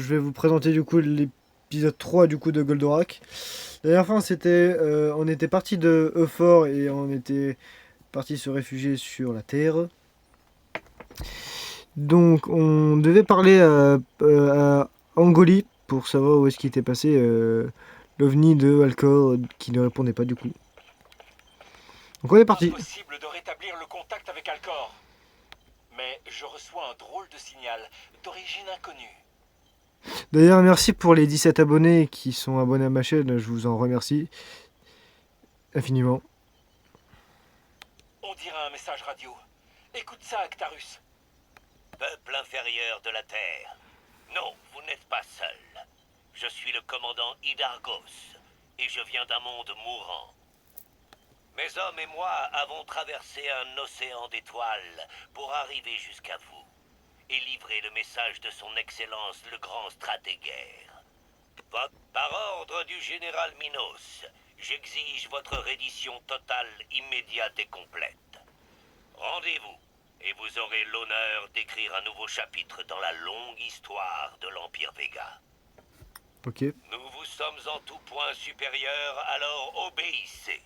je vais vous présenter du coup l'épisode 3 du coup de Goldorak. La dernière fois, on était parti de Euphor et on était parti se réfugier sur la Terre. Donc, on devait parler à Angoli pour savoir où est-ce qu'il était passé l'OVNI de Alcor qui ne répondait pas du coup. Donc, on est parti. Impossible de rétablir le contact avec Alcor. Mais je reçois un drôle de signal d'origine inconnue. D'ailleurs, merci pour les 17 abonnés qui sont abonnés à ma chaîne, je vous en remercie infiniment. On dirait un message radio. Écoute ça, Actarus. Peuple inférieur de la Terre. Non, vous n'êtes pas seul. Je suis le commandant Hydargos, et je viens d'un monde mourant. Mes hommes et moi avons traversé un océan d'étoiles pour arriver jusqu'à vous, et livrer le message de son Excellence le Grand Stratégaire. Par ordre du général Minos, j'exige votre reddition totale, immédiate et complète. Rendez-vous, et vous aurez l'honneur d'écrire un nouveau chapitre dans la longue histoire de l'Empire Vega. Ok. Nous vous sommes en tout point supérieurs, alors obéissez,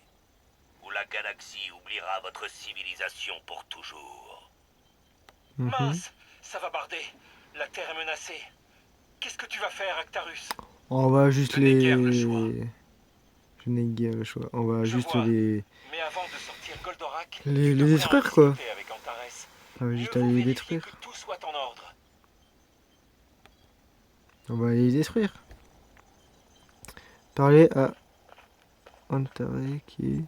ou la galaxie oubliera votre civilisation pour toujours. Mince, ça va barder. La Terre est menacée. Qu'est-ce que tu vas faire, Actarus? On va juste Je n'ai guère le choix. Je n'ai guère le choix. On va Je juste vois. Mais avant de sortir Goldorak, les tu devrais détruire, en quoi. discuter avec Antares. On va Mieux juste vaut aller les vérifier détruire. que tout soit en ordre. On va aller les détruire. Parler à Antare qui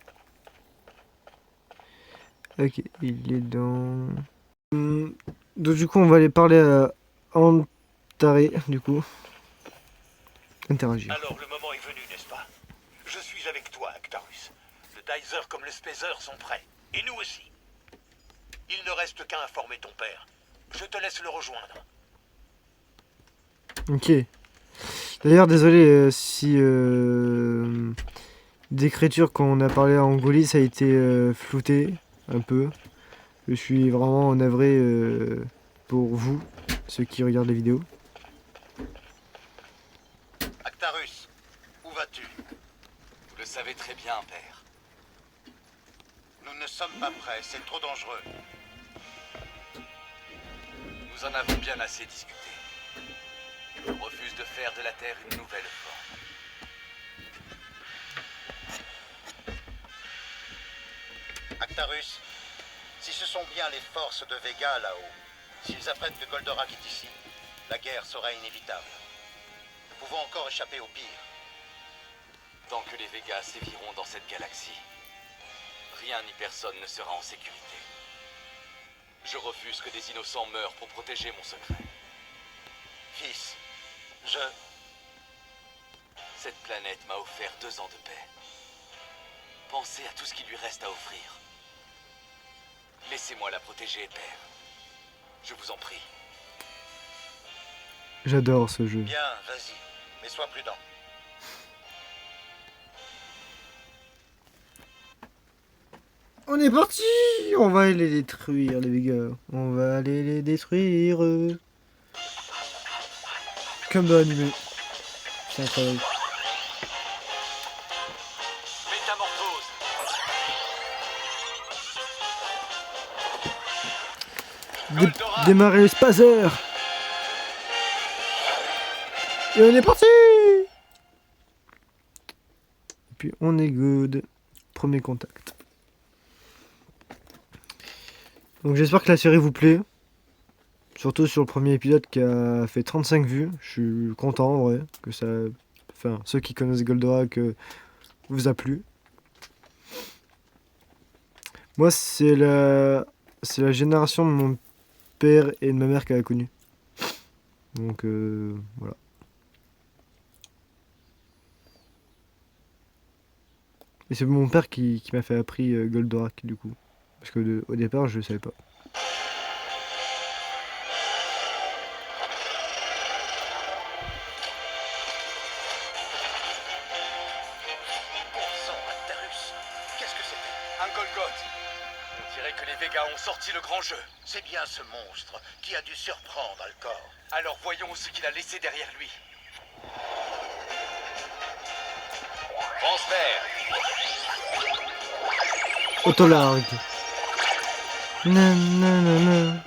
est... Ok, il est dans... Donc du coup, on va aller parler à Antare, du coup. Interagir. Alors le moment est venu, n'est-ce pas? Je suis avec toi, Actarus. Le Dizer comme le Spazer sont prêts. Et nous aussi. Il ne reste qu'à informer ton père. Je te laisse le rejoindre. Ok. D'ailleurs, désolé si d'écriture quand on a parlé à Angolis, ça a été flouté un peu. Je suis vraiment navré pour vous, ceux qui regardent les vidéos. Actarus, où vas-tu? Vous le savez très bien, père. Nous ne sommes pas prêts, c'est trop dangereux. Nous en avons bien assez discuté. Je refuse de faire de la Terre une nouvelle forme. Actarus, si ce sont bien les forces de Vega là-haut, s'ils apprennent que Goldorak est ici, la guerre sera inévitable. Nous pouvons encore échapper au pire. Tant que les Vegas séviront dans cette galaxie, rien ni personne ne sera en sécurité. Je refuse que des innocents meurent pour protéger mon secret. Fils, Cette planète m'a offert 2 ans de paix. Pensez à tout ce qui lui reste à offrir. Laissez-moi la protéger, père. Je vous en prie. J'adore ce jeu. bien, vas-y, mais sois prudent. On est parti. On va aller les détruire, les gars. On va aller les détruire. Comme dans l'animé. C'est incroyable. Métamorphose. Démarrer le spazer. Et on est parti. Et puis on est good. Premier contact. Donc j'espère que la série vous plaît. Surtout sur le premier épisode qui a fait 35 vues. Je suis content en vrai que ça... Enfin, ceux qui connaissent Goldorak vous a plu. Moi, c'est la génération de mon père et de ma mère qui a connu. Donc voilà. Et c'est mon père qui m'a fait appris Goldorak du coup. Parce que au départ, je ne savais pas. Bon sang, Actarus, qu'est-ce que c'était? Un Golgoth. On dirait dirait que les Végas ont sorti le grand jeu. C'est bien ce monstre qui a dû surprendre Alcor. Alors voyons ce qu'il a laissé derrière lui. Transfert. Autolargue. Nanana.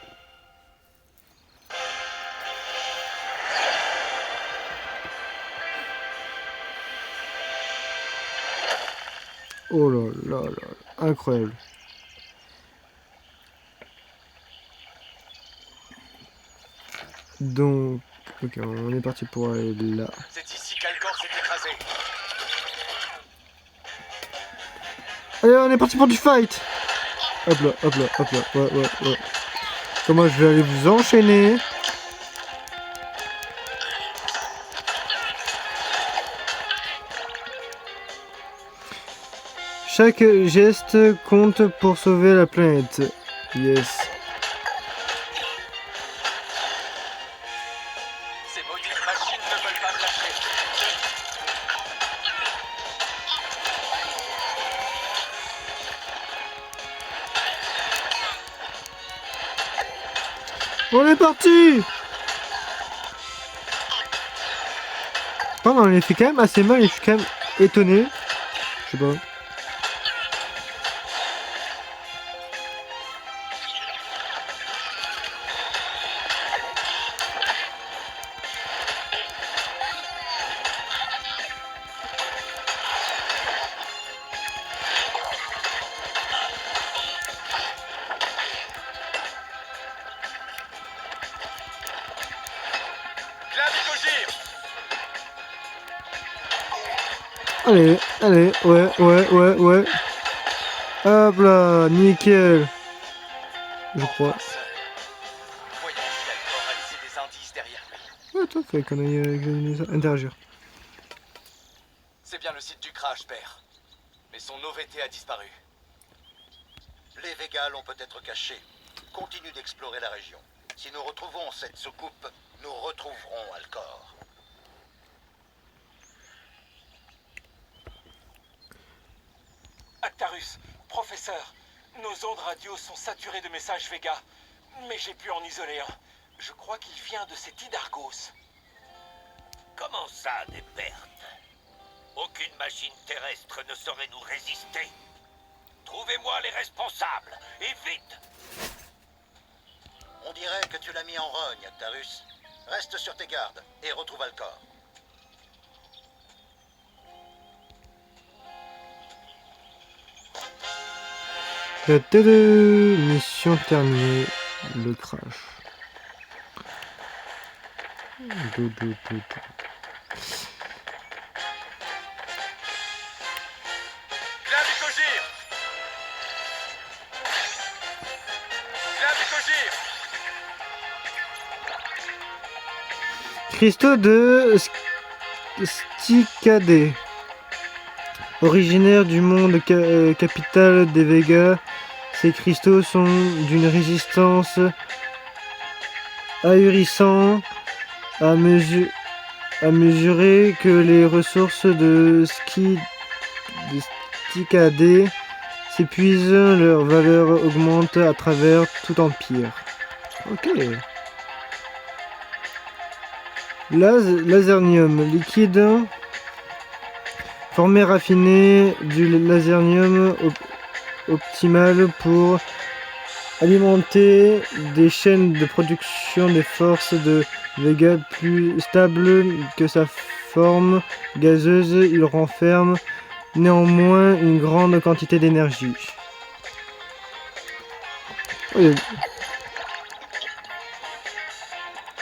Oh là là là, là. Incroyable. Donc, ok, on est parti pour aller là. C'est ici qu'Alcor s'est écrasé. Allez, on est parti pour du fight. Hop là, hop là, hop là, ouais. Comment je vais aller vous enchaîner. Chaque geste compte pour sauver la planète. Yes. Ces maudites machines ne veulent pas me lâcher. On est parti. On les fait quand même assez mal et je suis quand même étonné. Je sais pas. Allez, ouais. Hop là, nickel. Je crois. Voyons si Alcor a laissé des indices derrière lui. Ouais, toi, fallait qu'on aille examiner ça, interagir. C'est bien le site du crash, père. Mais son OVT a disparu. Les Végas l'ont peut-être caché. Continue d'explorer la région. Si nous retrouvons cette soucoupe, nous retrouverons Alcor. Actarus, professeur, nos ondes radio sont saturées de messages Vega, mais j'ai pu en isoler un. Je crois qu'il vient de cet Idargos. Comment ça, des pertes? Aucune machine terrestre ne saurait nous résister. Trouvez-moi les responsables, et vite! On dirait que tu l'as mis en rogne, Actarus. Reste sur tes gardes et retrouve Alcor. Mission terminée, le crash. Cristaux de Sticadé. Originaire du monde capital des Végas, ces cristaux sont d'une résistance ahurissante à mesurer que les ressources de Sticadé s'épuisent, leur valeur augmente à travers tout empire. Ok. Lasernium liquide. Formé raffiné du lasernium optimal pour alimenter des chaînes de production des forces de Vega plus stables que sa forme gazeuse. Il renferme néanmoins une grande quantité d'énergie.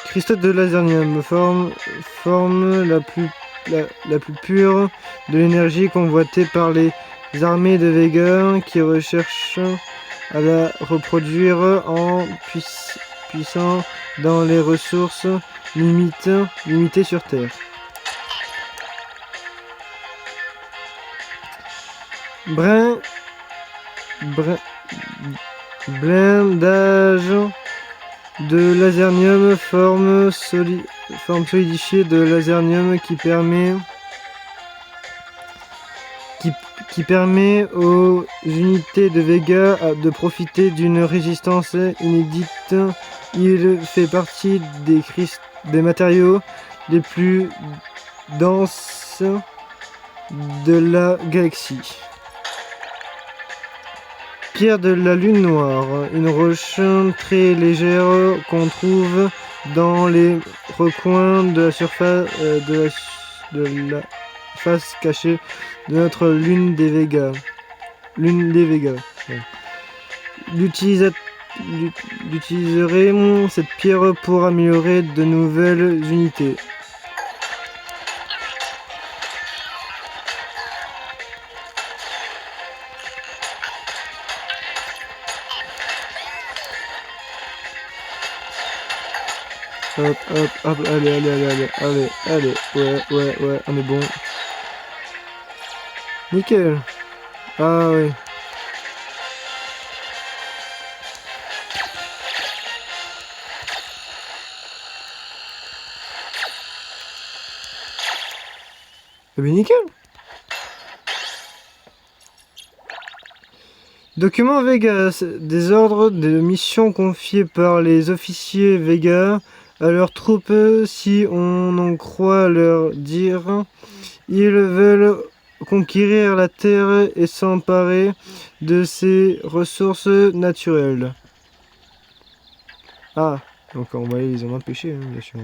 Cristaux de lasernium, forme la plus pure de l'énergie convoitée par les armées de Vega qui recherchent à la reproduire en puissant dans les ressources limitées sur Terre. Blindage de lasernium, forme solidifiée de lasernium qui permet qui permet aux unités de Vega de profiter d'une résistance inédite. Il fait partie des matériaux les plus denses de la galaxie. Pierre de la Lune Noire, une roche très légère qu'on trouve dans les recoins de la surface de la face cachée de notre lune des Végas. Lune des Végas. Ouais. L'utiliserait cette pierre pour améliorer de nouvelles unités. Hop, hop, hop, allez, ouais, on est bon. Nickel. Ah ouais. Eh bien nickel. Document Vegas, des ordres de mission confiés par les officiers Vega à leurs troupes. Si on en croit leur dire, ils veulent conquérir la Terre et s'emparer de ses ressources naturelles. Ah, donc en vrai ils ont empêché, hein, bien sûr.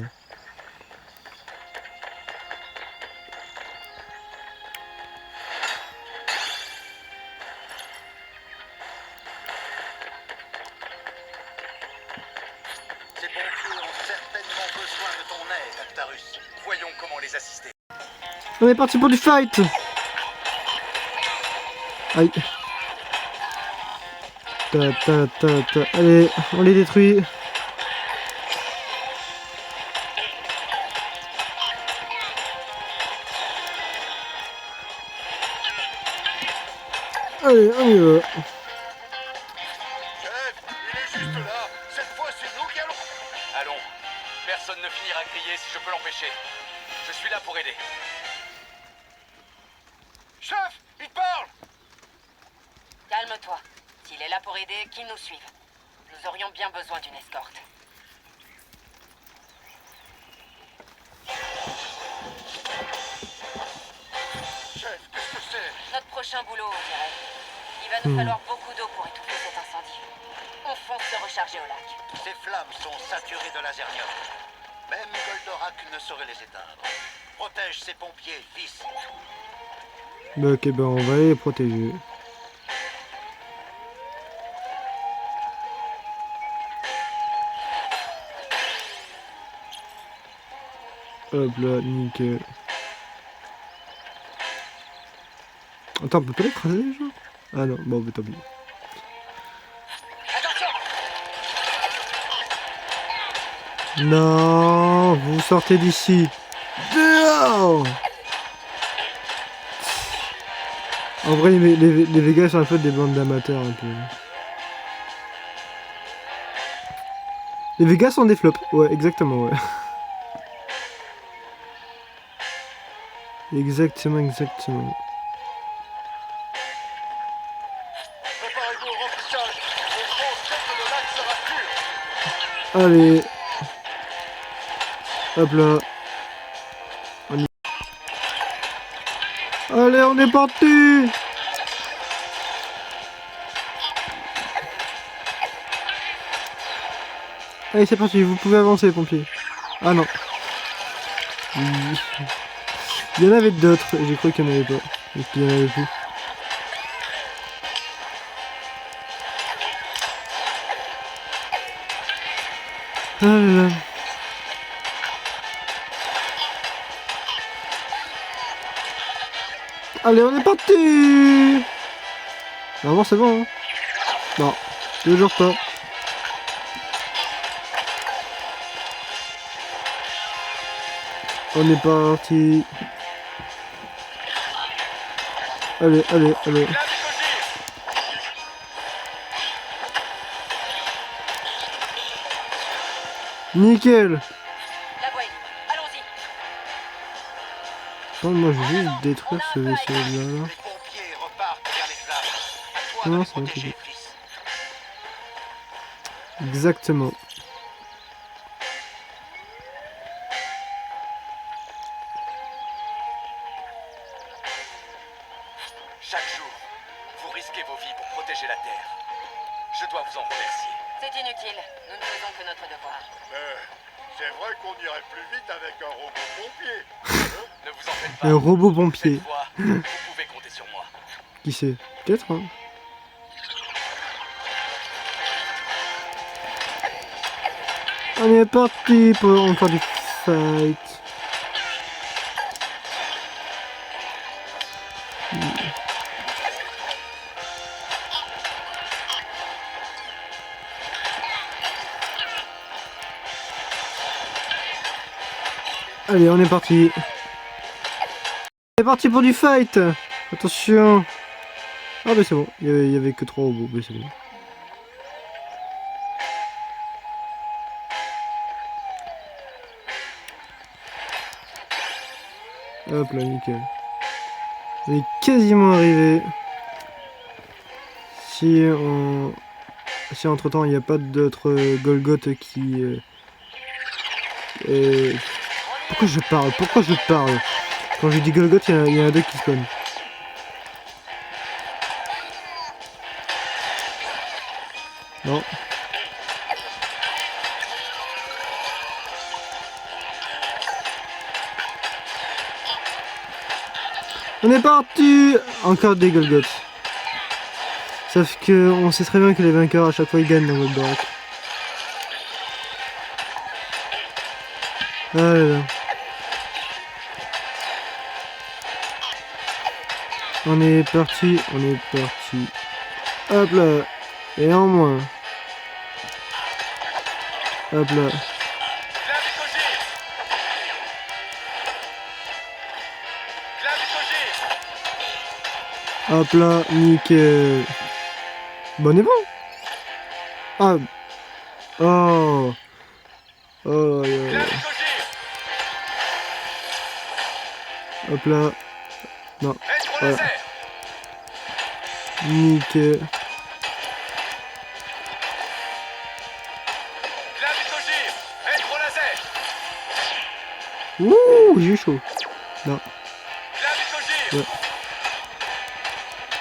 Ces pompiers ont certainement besoin de ton aide, Actarus. Voyons comment les assister. On est parti pour du fight. Aïe. Allez, on les détruit. Allez, on y va. Chef, il est juste là. Cette fois, c'est nous qui allons. Allons. Personne ne finira de crier si je peux l'empêcher. Je suis là pour aider. Chef, il parle. Calme-toi. S'il est là pour aider, qu'il nous suive. Nous aurions bien besoin d'une escorte. Chef, qu'est-ce que c'est? Notre prochain boulot, on dirait. Il va nous falloir beaucoup d'eau pour étouffer cet incendie. On fonce se recharger au lac. Ces flammes sont saturées de lasernium. Même Goldorak ne saurait les éteindre. Protège ces pompiers, fils. Bah, ok, bah on va les protéger. Hop là, nickel. Attends, on peut pas l'écraser déjà? Ah non, bon, bah tant pis. Non, vous sortez d'ici. Dehors. En vrai, les Végas sont un peu des bandes d'amateurs, un peu. Les Végas sont des flops, ouais, exactement, ouais. Exactement. Préparez-vous au remplissage. Le gros sec de lac sera pur. Allez. Hop là. Allez, on est parti. Allez, c'est parti, vous pouvez avancer, les pompiers. Ah non. Il y en avait d'autres, j'ai cru qu'il n'y en avait pas. Et qu'il y en avait plus. Ah là là. Allez, on est parti. Normalement, c'est bon, hein. Non, toujours pas. On est parti. Allez. Nickel. La voie est libre. Allons-y. Attends, moi je vais juste détruire ce vaisseau là. Les pompiers toi de Non, les c'est vrai, protéger, fils. Exactement. Chaque jour, vous risquez vos vies pour protéger la Terre. Je dois vous en remercier. C'est inutile. Nous ne faisons que notre devoir. C'est vrai qu'on irait plus vite avec un robot pompier. Ne vous en faites pas. Un robot pompier. Cette fois, vous pouvez compter sur moi. Qui sait? Peut-être, hein. On est parti pour encore du fight. Allez, on est parti. On est parti pour du fight. Attention. Ah bah c'est bon, il y avait que 3 robots, mais c'est bon. Hop là, nickel. On est quasiment arrivé. Si entre temps il n'y a pas d'autres Golgoth qui... Pourquoi je parle? Pourquoi je parle? Quand je dis Golgoth, il y en a 2 qui spawnent. Non. On est parti! Encore des Golgoth. Sauf que on sait très bien que les vainqueurs à chaque fois ils gagnent dans Goldorak. Ah là là. On est parti, on est parti. Hop là. Et en moins. Hop là. Hop là, nickel. Bon, on est bon. Ah. Oh. Oh, yeah. Hop là. Non. Voilà. Nickel. Ouh, j'ai eu chaud. Non. Ouais.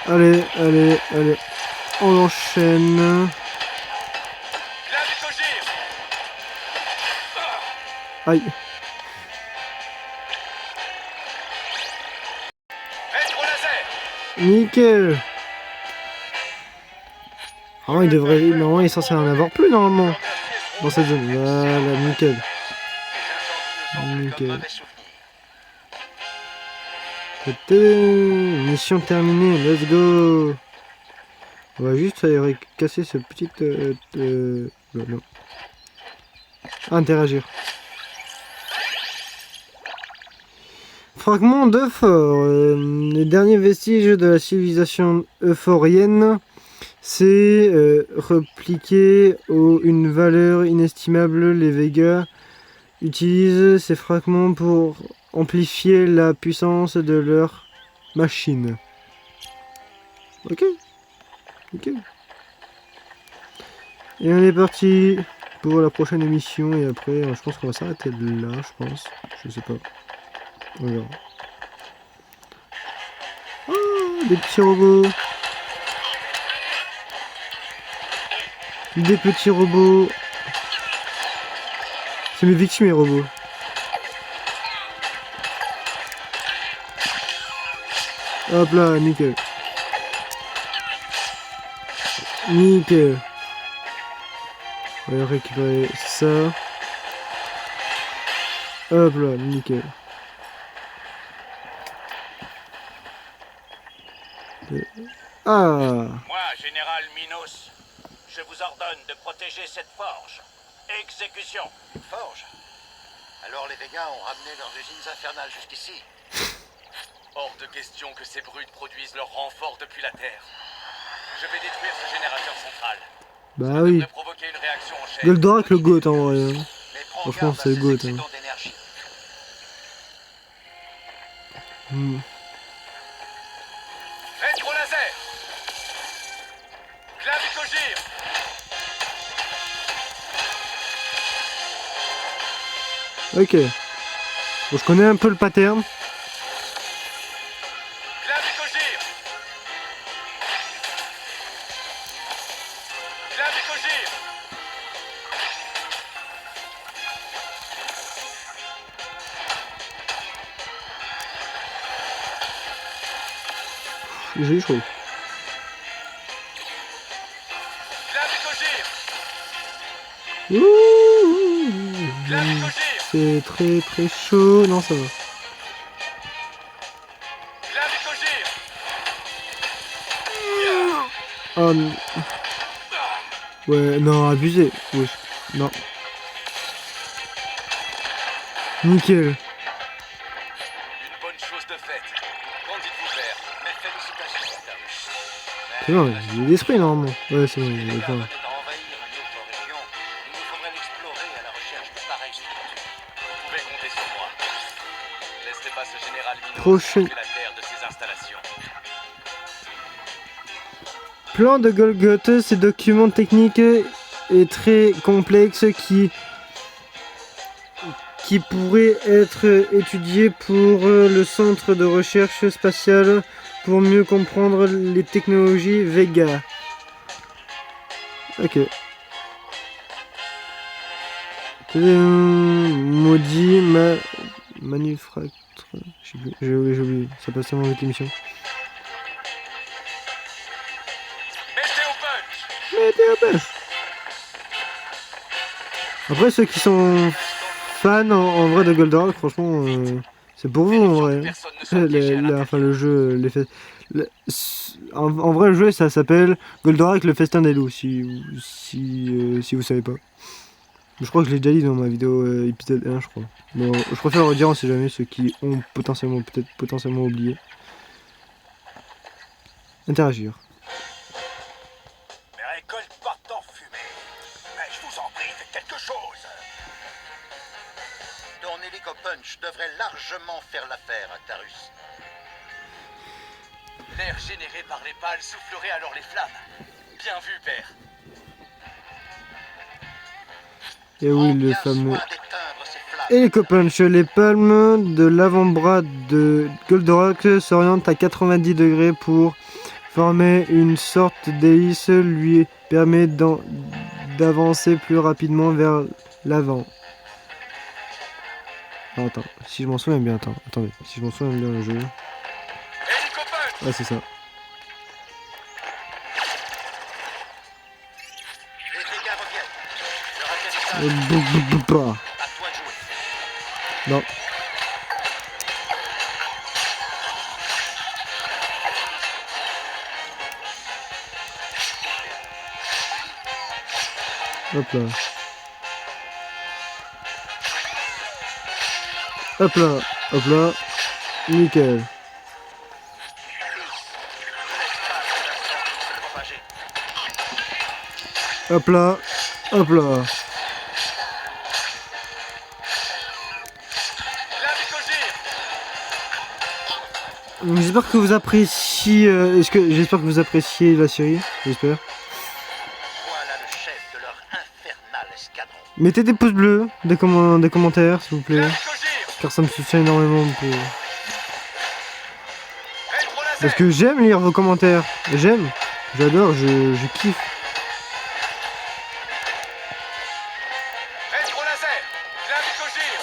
Allez, allez, allez. On enchaîne. Aïe. Nickel. Ah, il devrait... Normalement, il est censé en avoir plus, normalement. Dans cette zone. Voilà, nickel. Nickel. Mission terminée, let's go. On va juste aller casser ce petit... non. Interagir. Fragment d'Euphor. Les derniers vestiges de la civilisation euphorienne. C'est repliqué une valeur inestimable. Les Vegas utilisent ces fragments pour amplifier la puissance de leur machine. Ok. Ok. Et on est parti pour la prochaine émission. Et après, je pense qu'on va s'arrêter là, je pense. Je sais pas. On verra. Oh, des petits robots. Des petits robots. C'est mes victimes, les robots. Hop là, nickel. Nickel. On va récupérer ça. Hop là, nickel. Ah. Moi, général Minos, je vous ordonne de protéger cette forge. Exécution. Une forge? Alors les Végas ont ramené leurs usines infernales jusqu'ici. Hors de question que ces brutes produisent leur renfort depuis la Terre. Je vais détruire ce générateur central. Bah oui. Provoquer une réaction en chaîne. Goldorak le GOAT en vrai. Mais prends Franchement, garde à c'est le ces GOAT. excédents d'énergie. Rétro-laser. Ok. Bon, je connais un peu le pattern. Clavicogir. Clavicogir. J'ai eu chaud. Clavicogir. Ouh, Clavicogir. c'est très très chaud. Non, ça va. Clavicogir. Oh, non. Ouais, non, abusé. Oui. Non. Nickel. Une bonne chose de faite. Qu'en dites-vous, père? Mes félicitations, Actarus. C'est bon, il y a l'esprit normalement. Ouais, c'est bon, Si il les y a Végas pas. venaient d'envahir une autre région, il nous faudrait l'explorer à la recherche de pareilles structures. Vous pouvez compter sur moi. Laissez pas ce général Minos Prochaine- occuper la terre de ses installations. Plan de Golgoth, ces documents techniques est très complexe qui pourrait être étudié pour le centre de recherche spatiale pour mieux comprendre les technologies Vega. Ok. Maudit manufacture. Je sais plus, j'ai oublié, ça passe tellement vite l'émission. Météo punch. Après, ceux qui sont fans en vrai de Goldorak, franchement, c'est pour vous en vrai. Personne ne soit piégé à l'intérieur. Enfin, le jeu, en vrai, le jeu, ça s'appelle Goldorak, le festin des loups, si vous savez pas. Je crois que je l'ai déjà dit dans ma vidéo épisode 1, je crois. Bon, je préfère le redire, on sait jamais, ceux qui ont peut-être potentiellement oublié. Interagir. Mes récoltes partent en fumée. Mais je vous en prie, faites quelque chose. Ton hélico-punch devrait largement faire l'affaire, Actarus. L'air généré par les pales soufflerait alors les flammes. Bien vu, père. Et oui, Prends le bien fameux soin d'éteindre ces flammes. Hélico-punch. Les palmes de l'avant-bras de Goldorak s'orientent à 90 degrés pour former une sorte d'hélice, lui permet d'avancer plus rapidement vers l'avant. Ah, attends, si je m'en souviens bien, attendez, si je m'en souviens bien le jeu. Hélico punch. Ah, c'est ça. Les Végas reviennent. Le atterrissage, Bah. à toi de jouer. Non. Hop là. Hop là. Hop là. Nickel. Hop là. Hop là. Clavicogir. J'espère que vous appréciez. J'espère que vous appréciez la série. J'espère. Voilà le chef de leur infernal escadron. Mettez des pouces bleus, des commentaires, s'il vous plaît. Clavicogir. Car ça me soutient énormément pour... Rétro-laser. Parce que j'aime lire vos commentaires. J'aime. J'adore, je kiffe. Rétro-laser. Clavicogir.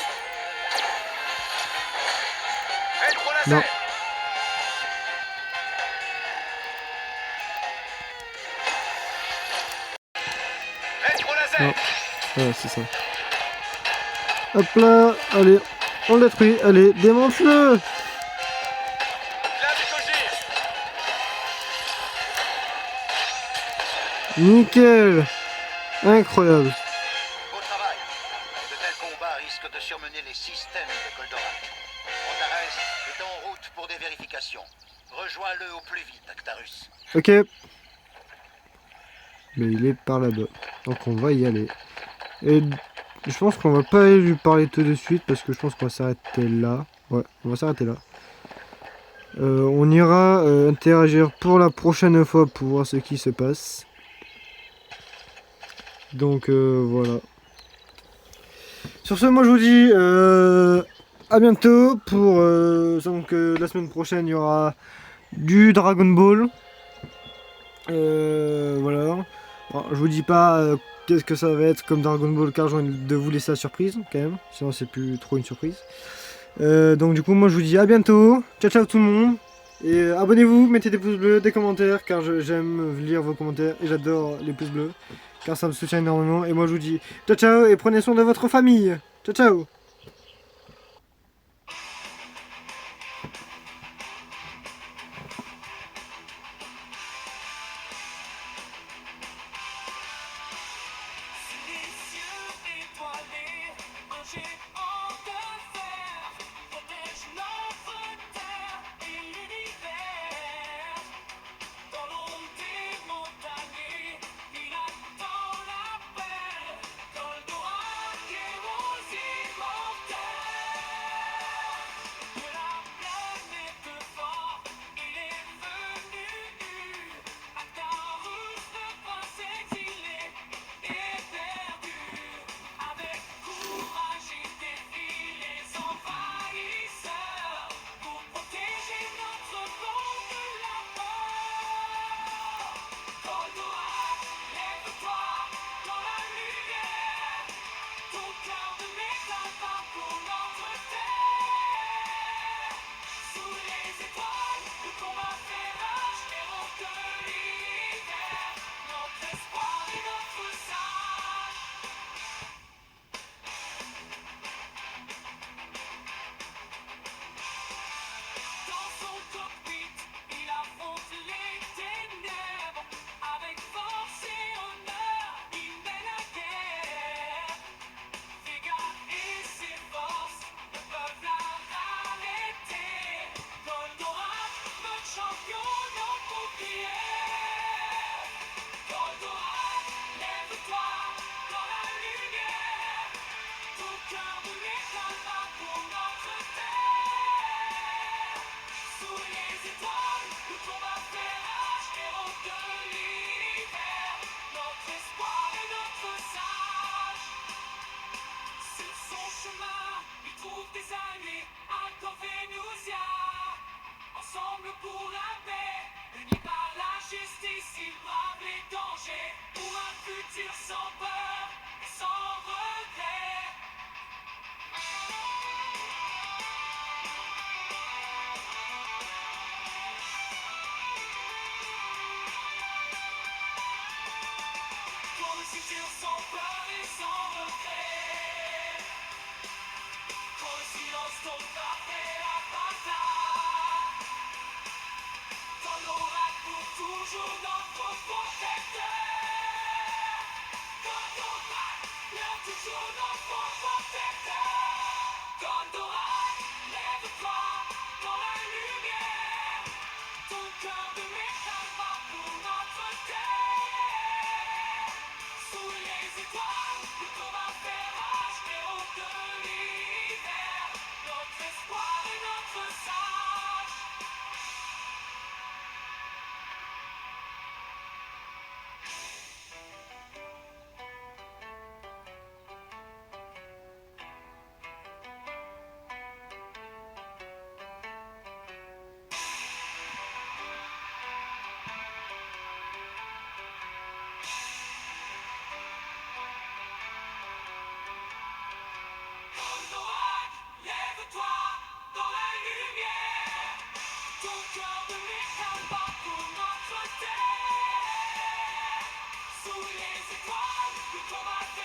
Rétro-laser. Non. Rétro-laser. Non. Ouais, c'est ça. Hop là, allez, on le détruit, allez, démonte-le. Clavicogir. Nickel. Incroyable. Beau travail. De tels combats risquent de surmener les systèmes de Goldorak. Antares est en route pour des vérifications. Rejoins-le au plus vite, Actarus. Ok. Mais il est par là-bas. Donc on va y aller. Et je pense qu'on va pas aller lui parler tout de suite parce que je pense qu'on va s'arrêter là. Ouais, on va s'arrêter là. On ira interagir pour la prochaine fois pour voir ce qui se passe. Donc voilà. Sur ce, moi je vous dis à bientôt pour donc la semaine prochaine il y aura du Dragon Ball. Voilà. Alors, je vous dis pas qu'est-ce que ça va être comme Dragon Ball car j'ai envie de vous laisser la surprise quand même, sinon c'est plus trop une surprise. Donc du coup moi je vous dis à bientôt, ciao ciao tout le monde, et abonnez-vous, mettez des pouces bleus, des commentaires car j'aime lire vos commentaires et j'adore les pouces bleus car ça me soutient énormément, et moi je vous dis ciao ciao et prenez soin de votre famille, ciao ciao. Les cieux étoilés, un géant de fer protège notre terre et l'univers. Dans l'ombre des montagnes, il attend l'appel. Goldorak, héros immortels. De la planète fort, il est venu. Actarus, le prince exilé, est perdu. Avec courage, il défie les envahisseurs pour protéger notre monde de la peur. Goldorak, lève-toi dans la lumière. Ton cœur de métal bat pour notre terre. Sous les étoiles, le combat fait rage, héros de l'hiver. Notre espoir et notre sage. Dans son cockpit, il affronte les ténèbres. Avec force et honneur, il mène la guerre. Vega et ses forces ne peuvent l'arrêter. Goldorak, notre champion, notre bouclier. Goldorak, lève-toi dans la lumière. Ton cœur de métal bat pour notre terre. Sous les étoiles, le combat fait rage, héros de l'hiver. Notre espoir et notre sage. Sur son chemin, il trouve des alliés à Corvenusia. Ensemble pour la paix, unis par la justice, ils bravent les dangers. Pour un futur sans peur et sans regret. Pour le futur sans peur et sans regret. Quand le silence tombera après la bataille. Goldorak pour toujours notre protecteur. Goldorak, lève toujours notre protecteur. Goldorak, lève-toi dans la lumière. Ton cœur de métal bat pour notre terre. Sous les étoiles, le combat fait rage, héros de l'hiver. Notre espoir et notre sage. Goldorak, lève-toi dans la lumière. Ton cœur de métal bat pour notre terre. Sous les étoiles, le combat fait